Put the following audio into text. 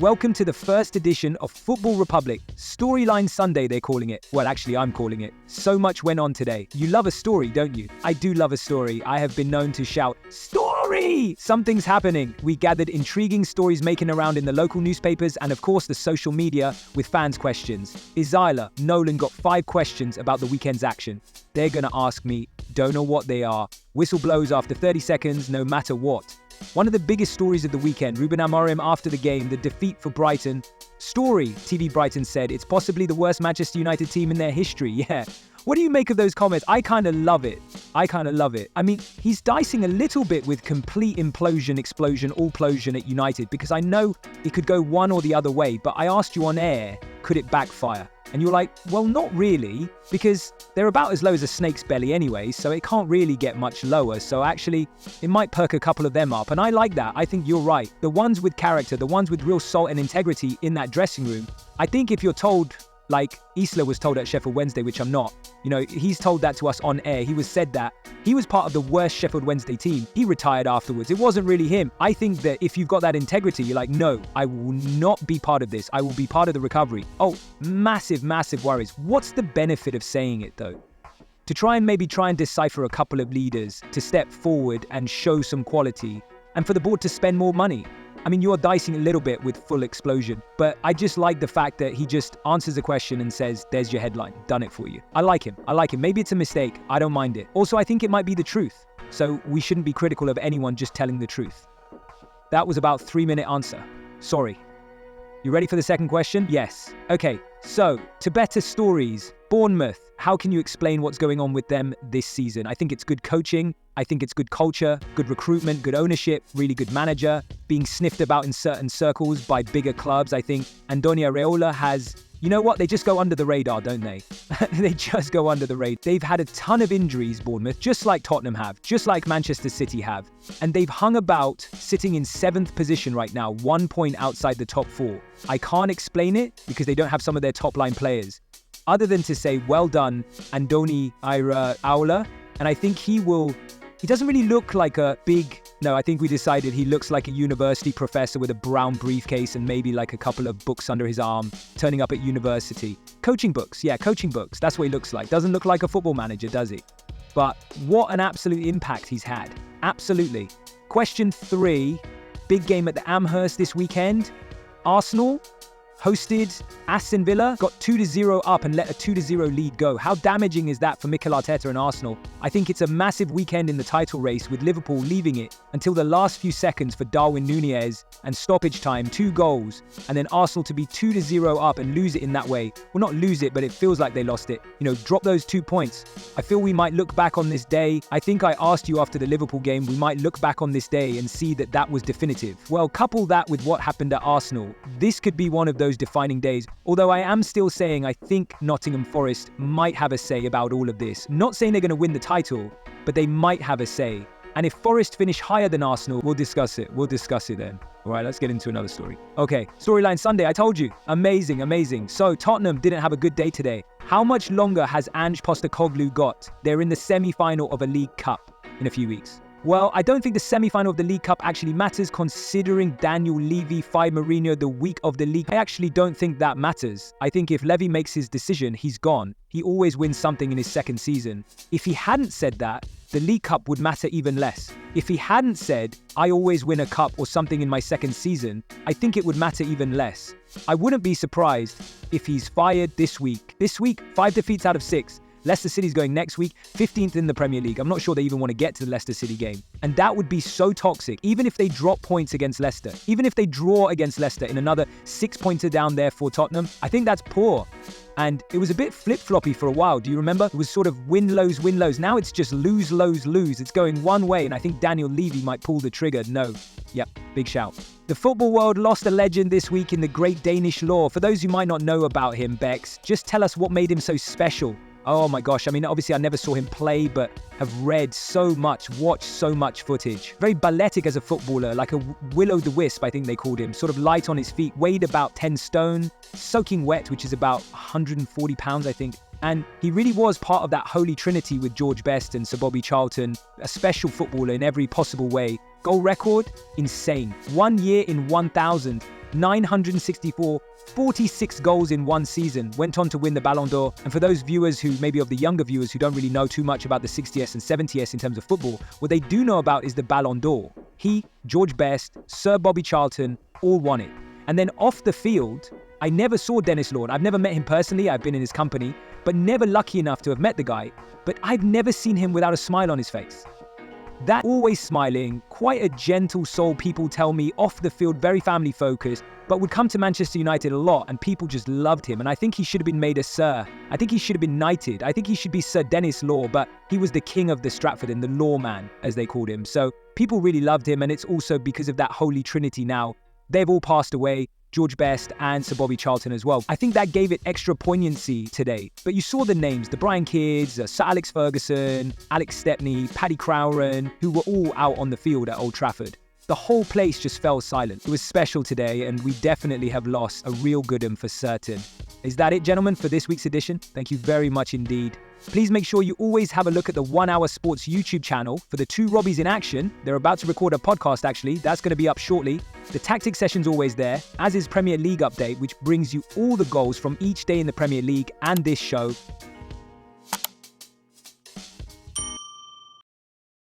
Welcome to the first edition of Football Republic, Storyline Sunday they're calling it. Well, actually I'm calling it. So much went on today. You love a story, don't you? I do love a story. I have been known to shout, "Story!" Something's happening. We gathered intriguing stories making around in the local newspapers and of course the social media with fans' questions. Isila, Nolan got 5 questions about the weekend's action. They're gonna ask me, don't know what they are. Whistle blows after 30 seconds, no matter what. One of the biggest stories of the weekend, Ruben Amorim after the game, the defeat for Brighton. Story, TV Brighton said, it's possibly the worst Manchester United team in their history. Yeah. What do you make of those comments? I kind of love it. I mean, he's dicing a little bit with complete implosion, explosion, all-plosion at United because I know it could go one or the other way, but I asked you on air, could it backfire? And you're like, well, not really, because they're about as low as a snake's belly anyway, so it can't really get much lower. So actually, it might perk a couple of them up. And I like that. I think you're right. The ones with character, the ones with real soul and integrity in that dressing room. I think if you're told, like Isla was told at Sheffield Wednesday, which I'm not, he's told that to us on air. He was said that he was part of the worst Sheffield Wednesday team. He retired afterwards. It wasn't really him. I think that if you've got that integrity, you're like, no, I will not be part of this. I will be part of the recovery. Oh, massive, massive worries. What's the benefit of saying it though? To try and decipher a couple of leaders, to step forward and show some quality, and for the board to spend more money. I mean, you're dicing a little bit with full explosion, but I just like the fact that he just answers a question and says, there's your headline, done it for you. I like him. Maybe it's a mistake. I don't mind it. Also, I think it might be the truth. So we shouldn't be critical of anyone just telling the truth. That was about 3-minute answer. Sorry. You ready for the second question? Yes. Okay, so to better stories, Bournemouth. How can you explain what's going on with them this season? I think it's good coaching. I think it's good culture, good recruitment, good ownership, really good manager, being sniffed about in certain circles by bigger clubs. I think Andoni Areola has, you know what? They just go under the radar, don't they? They just go under the radar. They've had a ton of injuries, Bournemouth, just like Tottenham have, just like Manchester City have. And they've hung about sitting in 7th position right now, 1 point outside the top 4. I can't explain it because they don't have some of their top line players. Other than to say, well done, Andoni Areola. And I think he doesn't really look like I think we decided he looks like a university professor with a brown briefcase and maybe like a couple of books under his arm, turning up at university. Coaching books. That's what he looks like. Doesn't look like a football manager, does he? But what an absolute impact he's had. Absolutely. Question 3, big game at the Amherst this weekend. Arsenal hosted Aston Villa, got 2-0 up and let a 2-0 lead go. How damaging is that for Mikel Arteta and Arsenal? I think it's a massive weekend in the title race with Liverpool leaving it until the last few seconds for Darwin Núñez and stoppage time, 2 goals, and then Arsenal to be 2-0 up and lose it in that way. Well, not lose it, but it feels like they lost it. Drop those 2 points. I feel we might look back on this day. I think I asked you after the Liverpool game, we might look back on this day and see that was definitive. Well, couple that with what happened at Arsenal. This could be one of those defining days. Although I am still saying I think Nottingham Forest might have a say about all of this. Not saying they're going to win the title, but they might have a say. And if Forest finish higher than Arsenal, we'll discuss it. We'll discuss it then. All right, let's get into another story. Okay, Storyline Sunday, I told you. Amazing. So Tottenham didn't have a good day today. How much longer has Ange Postecoglou got? They're in the semi-final of a League Cup in a few weeks. Well, I don't think the semi-final of the League Cup actually matters considering Daniel Levy fired Mourinho the week of the league. I actually don't think that matters. I think if Levy makes his decision, he's gone. He always wins something in his second season. If he hadn't said that, the League Cup would matter even less. If he hadn't said, I always win a cup or something in my second season, I think it would matter even less. I wouldn't be surprised if he's fired this week. This week, 5 defeats out of 6. Leicester City's going next week, 15th in the Premier League. I'm not sure they even want to get to the Leicester City game. And that would be so toxic, even if they drop points against Leicester. Even if they draw against Leicester in another 6-pointer down there for Tottenham, I think that's poor. And it was a bit flip-floppy for a while. Do you remember? It was sort of win-lows, win-lows. Now it's just lose, lows, lose. It's going one way, and I think Daniel Levy might pull the trigger. No. Yep, big shout. The football world lost a legend this week in the great Danish law. For those who might not know about him, Bex, just tell us what made him so special. Oh my gosh, I mean, obviously I never saw him play, but have read so much, watched so much footage. Very balletic as a footballer, like a will-o'-the-wisp, I think they called him. Sort of light on his feet, weighed about 10 stone, soaking wet, which is about 140 pounds, I think. And he really was part of that holy trinity with George Best and Sir Bobby Charlton, a special footballer in every possible way. Goal record? Insane. 1 year in 1,000. 964, 46 goals in one season, went on to win the Ballon d'Or. And for those viewers who, maybe of the younger viewers who don't really know too much about the 60s and 70s in terms of football, what they do know about is the Ballon d'Or. He, George Best, Sir Bobby Charlton, all won it. And then off the field, I never saw Dennis Law. I've never met him personally, I've been in his company, but never lucky enough to have met the guy. But I've never seen him without a smile on his face. That always smiling, quite a gentle soul, people tell me, off the field, very family focused, but would come to Manchester United a lot and people just loved him. And I think he should have been made a Sir. I think he should have been knighted. I think he should be Sir Dennis Law, but he was the king of the Stratford and the law man, as they called him. So people really loved him, and it's also because of that holy trinity now. They've all passed away. George Best and Sir Bobby Charlton as well. I think that gave it extra poignancy today. But you saw the names, the Brian Kidds, Sir Alex Ferguson, Alex Stepney, Paddy Crowran, who were all out on the field at Old Trafford. The whole place just fell silent. It was special today, and we definitely have lost a real good one for certain. Is that it, gentlemen, for this week's edition? Thank you very much indeed. Please make sure you always have a look at the 1 Hour Sports YouTube channel for the two Robbies in action. They're about to record a podcast, actually. That's going to be up shortly. The tactics session's always there, as is Premier League Update, which brings you all the goals from each day in the Premier League and this show.